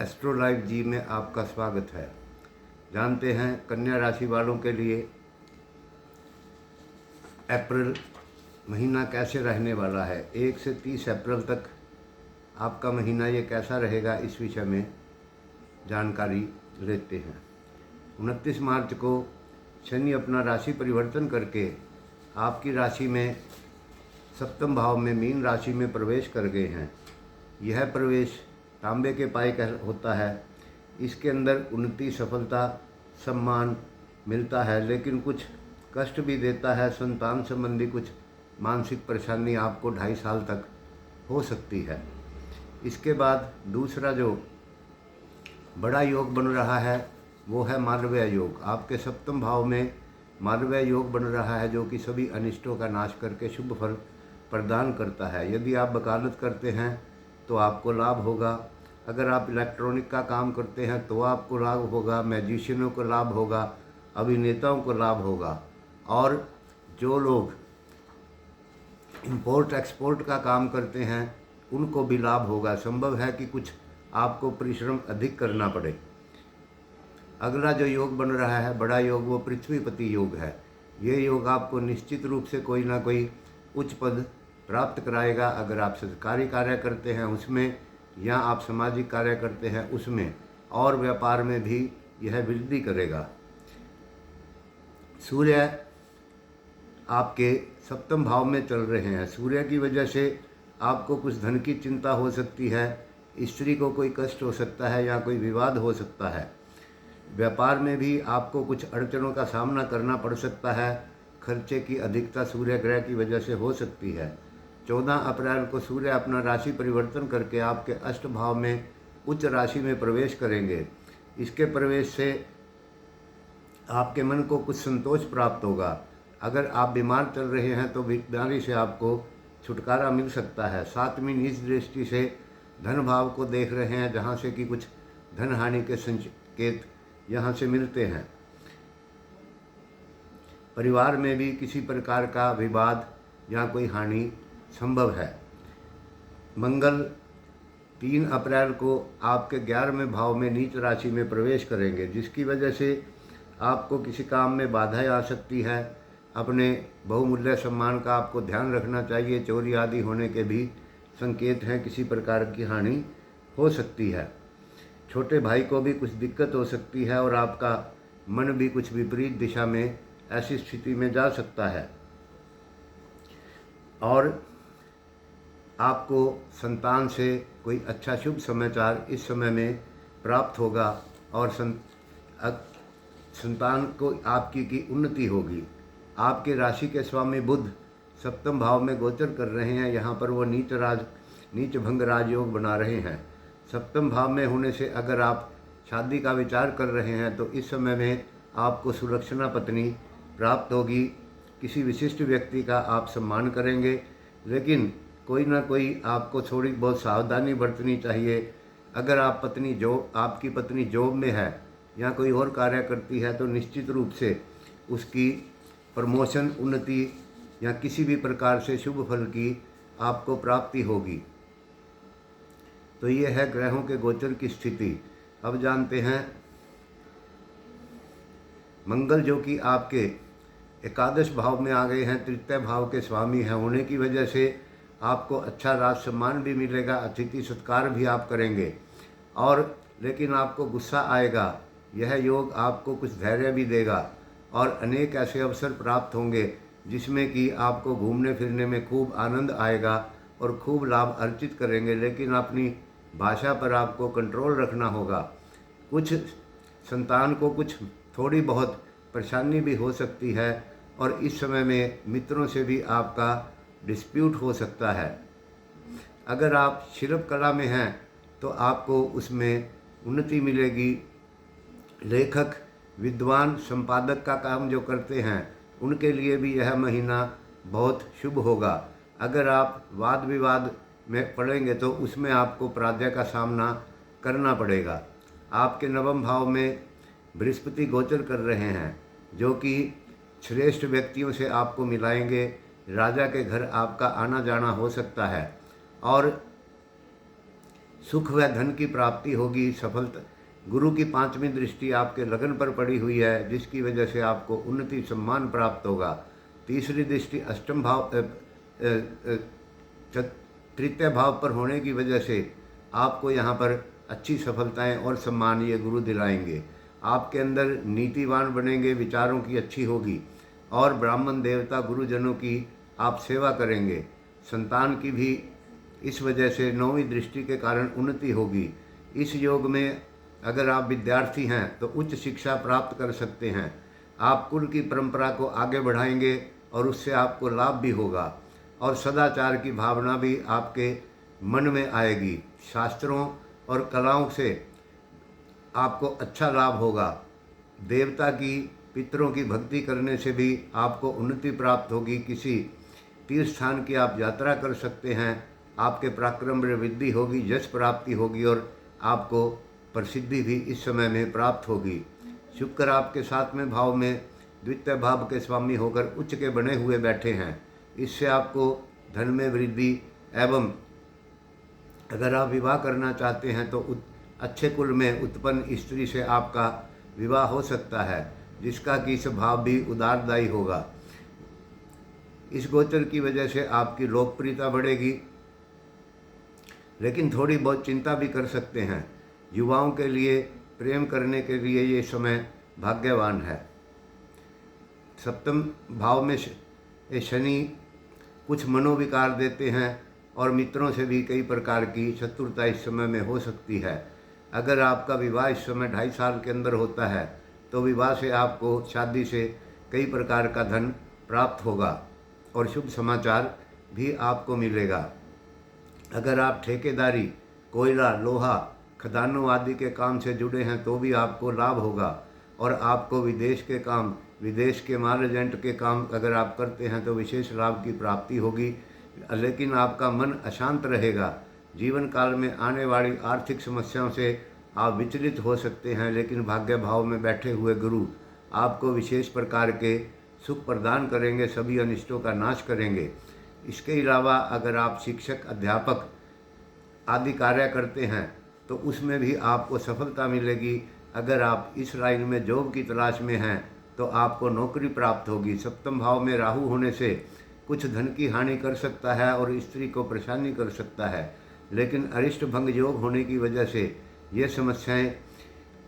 Astro life जी में आपका स्वागत है। जानते हैं कन्या राशि वालों के लिए अप्रैल महीना कैसे रहने वाला है। 1 से 30 अप्रैल तक आपका महीना ये कैसा रहेगा, इस विषय में जानकारी लेते हैं। 29 मार्च को शनि अपना राशि परिवर्तन करके आपकी राशि में सप्तम भाव में मीन राशि में प्रवेश कर गए हैं। यह प्रवेश तांबे के पाए का होता है। इसके अंदर उन्नति, सफलता, सम्मान मिलता है, लेकिन कुछ कष्ट भी देता है। संतान संबंधी कुछ मानसिक परेशानी आपको 2.5 साल तक हो सकती है। इसके बाद दूसरा जो बड़ा योग बन रहा है वो है मालव्य योग। आपके सप्तम भाव में मालव्य योग बन रहा है, जो कि सभी अनिष्टों का नाश करके शुभ फल प्रदान करता है। यदि आप वकालत करते हैं तो आपको लाभ होगा। अगर आप इलेक्ट्रॉनिक का काम करते हैं तो आपको लाभ होगा। मैजिशियनों को लाभ होगा, अभिनेताओं को लाभ होगा, और जो लोग इंपोर्ट एक्सपोर्ट का काम करते हैं उनको भी लाभ होगा। संभव है कि कुछ आपको परिश्रम अधिक करना पड़े। अगला जो योग बन रहा है बड़ा योग, वो पृथ्वीपति योग है। ये योग आपको निश्चित रूप से कोई ना कोई उच्च पद प्राप्त कराएगा। अगर आप सरकारी कार्य करते हैं उसमें, या आप सामाजिक कार्य करते हैं उसमें, और व्यापार में भी यह वृद्धि करेगा। सूर्य आपके सप्तम भाव में चल रहे हैं। सूर्य की वजह से आपको कुछ धन की चिंता हो सकती है, स्त्री को कोई कष्ट हो सकता है, या कोई विवाद हो सकता है। व्यापार में भी आपको कुछ अड़चनों का सामना करना पड़ सकता है। खर्चे की अधिकता सूर्य ग्रह की वजह से हो सकती है। 14 अप्रैल को सूर्य अपना राशि परिवर्तन करके आपके अष्ट भाव में उच्च राशि में प्रवेश करेंगे। इसके प्रवेश से आपके मन को कुछ संतोष प्राप्त होगा। अगर आप बीमार चल रहे हैं तो बीमारी से आपको छुटकारा मिल सकता है। 7वीं नीच दृष्टि से धन भाव को देख रहे हैं, जहां से कि कुछ धन हानि के संकेत यहां से मिलते हैं। परिवार में भी किसी प्रकार का विवाद या कोई हानि संभव है। मंगल 3 अप्रैल को आपके 11वें भाव में नीच राशि में प्रवेश करेंगे, जिसकी वजह से आपको किसी काम में बाधाएं आ सकती है। अपने बहुमूल्य सम्मान का आपको ध्यान रखना चाहिए। चोरी आदि होने के भी संकेत हैं। किसी प्रकार की हानि हो सकती है। छोटे भाई को भी कुछ दिक्कत हो सकती है, और आपका मन भी कुछ विपरीत दिशा में ऐसी स्थिति में जा सकता है। और आपको संतान से कोई अच्छा शुभ समाचार इस समय में प्राप्त होगा, और संतान को आपकी की उन्नति होगी। आपके राशि के स्वामी बुध सप्तम भाव में गोचर कर रहे हैं। यहाँ पर वो नीच भंग राजयोग बना रहे हैं। सप्तम भाव में होने से अगर आप शादी का विचार कर रहे हैं तो इस समय में आपको सुलक्षणा पत्नी प्राप्त होगी। किसी विशिष्ट व्यक्ति का आप सम्मान करेंगे, लेकिन कोई ना कोई आपको थोड़ी बहुत सावधानी बरतनी चाहिए। अगर आपकी पत्नी जॉब में है या कोई और कार्य करती है तो निश्चित रूप से उसकी प्रमोशन, उन्नति या किसी भी प्रकार से शुभ फल की आपको प्राप्ति होगी। तो ये है ग्रहों के गोचर की स्थिति। अब जानते हैं मंगल, जो कि आपके एकादश भाव में आ गए हैं, तृतीय भाव के स्वामी हैं, होने की वजह से आपको अच्छा राज सम्मान भी मिलेगा। अतिथि सत्कार भी आप करेंगे, और लेकिन आपको गुस्सा आएगा। यह योग आपको कुछ धैर्य भी देगा, और अनेक ऐसे अवसर प्राप्त होंगे जिसमें कि आपको घूमने फिरने में खूब आनंद आएगा और खूब लाभ अर्जित करेंगे। लेकिन अपनी भाषा पर आपको कंट्रोल रखना होगा। कुछ संतान को कुछ थोड़ी बहुत परेशानी भी हो सकती है, और इस समय में मित्रों से भी आपका डिस्प्यूट हो सकता है। अगर आप शिल्प कला में हैं तो आपको उसमें उन्नति मिलेगी। लेखक, विद्वान, संपादक का काम जो करते हैं उनके लिए भी यह महीना बहुत शुभ होगा। अगर आप वाद विवाद में पड़ेंगे तो उसमें आपको पराजय का सामना करना पड़ेगा। आपके 9वें भाव में बृहस्पति गोचर कर रहे हैं, जो कि श्रेष्ठ व्यक्तियों से आपको मिलाएंगे। राजा के घर आपका आना जाना हो सकता है, और सुख व धन की प्राप्ति होगी, सफलता। गुरु की 5वीं दृष्टि आपके लगन पर पड़ी हुई है, जिसकी वजह से आपको उन्नति सम्मान प्राप्त होगा। तीसरी दृष्टि अष्टम भाव तृतीय भाव पर होने की वजह से आपको यहाँ पर अच्छी सफलताएं और सम्मान ये गुरु दिलाएंगे। आपके अंदर नीतिवान बनेंगे, विचारों की अच्छी होगी और ब्राह्मण देवता गुरुजनों की आप सेवा करेंगे। संतान की भी इस वजह से 9वीं दृष्टि के कारण उन्नति होगी। इस योग में अगर आप विद्यार्थी हैं तो उच्च शिक्षा प्राप्त कर सकते हैं। आप कुल की परंपरा को आगे बढ़ाएंगे और उससे आपको लाभ भी होगा और सदाचार की भावना भी आपके मन में आएगी। शास्त्रों और कलाओं से आपको अच्छा लाभ होगा। देवता की, पितरों की भक्ति करने से भी आपको उन्नति प्राप्त होगी। किसी तीर्थ स्थान की आप यात्रा कर सकते हैं। आपके पराक्रम में वृद्धि होगी, यश प्राप्ति होगी और आपको प्रसिद्धि भी इस समय में प्राप्त होगी। शुक्र आपके 7वें भाव में द्वितीय भाव के स्वामी होकर उच्च के बने हुए बैठे हैं। इससे आपको धन में वृद्धि एवं अगर आप विवाह करना चाहते हैं तो अच्छे कुल में उत्पन्न स्त्री से आपका विवाह हो सकता है, जिसका कि स्वभाव भी उदारदायी होगा। इस गोचर की वजह से आपकी लोकप्रियता बढ़ेगी, लेकिन थोड़ी बहुत चिंता भी कर सकते हैं। युवाओं के लिए प्रेम करने के लिए ये समय भाग्यवान है। 7म भाव में शनि कुछ मनोविकार देते हैं और मित्रों से भी कई प्रकार की शत्रुता इस समय में हो सकती है। अगर आपका विवाह इस समय 2.5 साल के अंदर होता है तो विवाह से आपको शादी से कई प्रकार का धन प्राप्त होगा और शुभ समाचार भी आपको मिलेगा। अगर आप ठेकेदारी, कोयला, लोहा, खदानों आदि के काम से जुड़े हैं तो भी आपको लाभ होगा और आपको विदेश के काम, विदेश के माल एजेंट के काम अगर आप करते हैं तो विशेष लाभ की प्राप्ति होगी। लेकिन आपका मन अशांत रहेगा। जीवन काल में आने वाली आर्थिक समस्याओं से आप विचलित हो सकते हैं, लेकिन भाग्य भाव में बैठे हुए गुरु आपको विशेष प्रकार के सुख प्रदान करेंगे, सभी अनिष्टों का नाश करेंगे। इसके अलावा अगर आप शिक्षक, अध्यापक आदि कार्य करते हैं तो उसमें भी आपको सफलता मिलेगी। अगर आप इस लाइन में जॉब की तलाश में हैं तो आपको नौकरी प्राप्त होगी। 7म भाव में राहु होने से कुछ धन की हानि कर सकता है और स्त्री को परेशानी कर सकता है, लेकिन अरिष्ट भंग योग होने की वजह से ये समस्याएं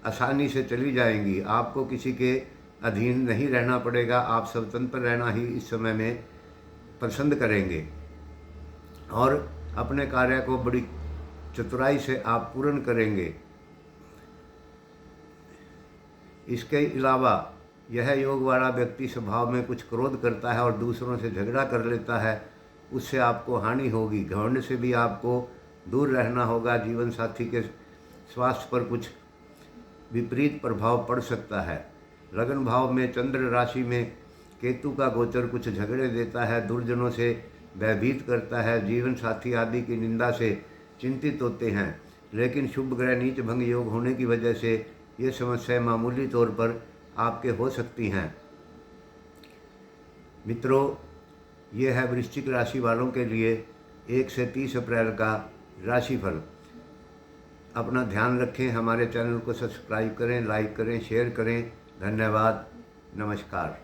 आसानी से चली जाएंगी। आपको किसी के अधीन नहीं रहना पड़ेगा। आप स्वतंत्र रहना ही इस समय में पसंद करेंगे और अपने कार्य को बड़ी चतुराई से आप पूर्ण करेंगे। इसके अलावा यह योग वाला व्यक्ति स्वभाव में कुछ क्रोध करता है और दूसरों से झगड़ा कर लेता है, उससे आपको हानि होगी। घमंड से भी आपको दूर रहना होगा। जीवन साथी के स्वास्थ्य पर कुछ विपरीत प्रभाव पड़ सकता है। लगन भाव में चंद्र राशि में केतु का गोचर कुछ झगड़े देता है, दुर्जनों से भयभीत करता है, जीवन साथी आदि की निंदा से चिंतित होते हैं। लेकिन शुभ ग्रह नीच भंग योग होने की वजह से ये समस्याएं मामूली तौर पर आपके हो सकती हैं। मित्रों, ये है वृश्चिक राशि वालों के लिए 1 से 30 अप्रैल का राशिफल। अपना ध्यान रखें, हमारे चैनल को सब्सक्राइब करें, लाइक करें, शेयर करें। धन्यवाद, नमस्कार।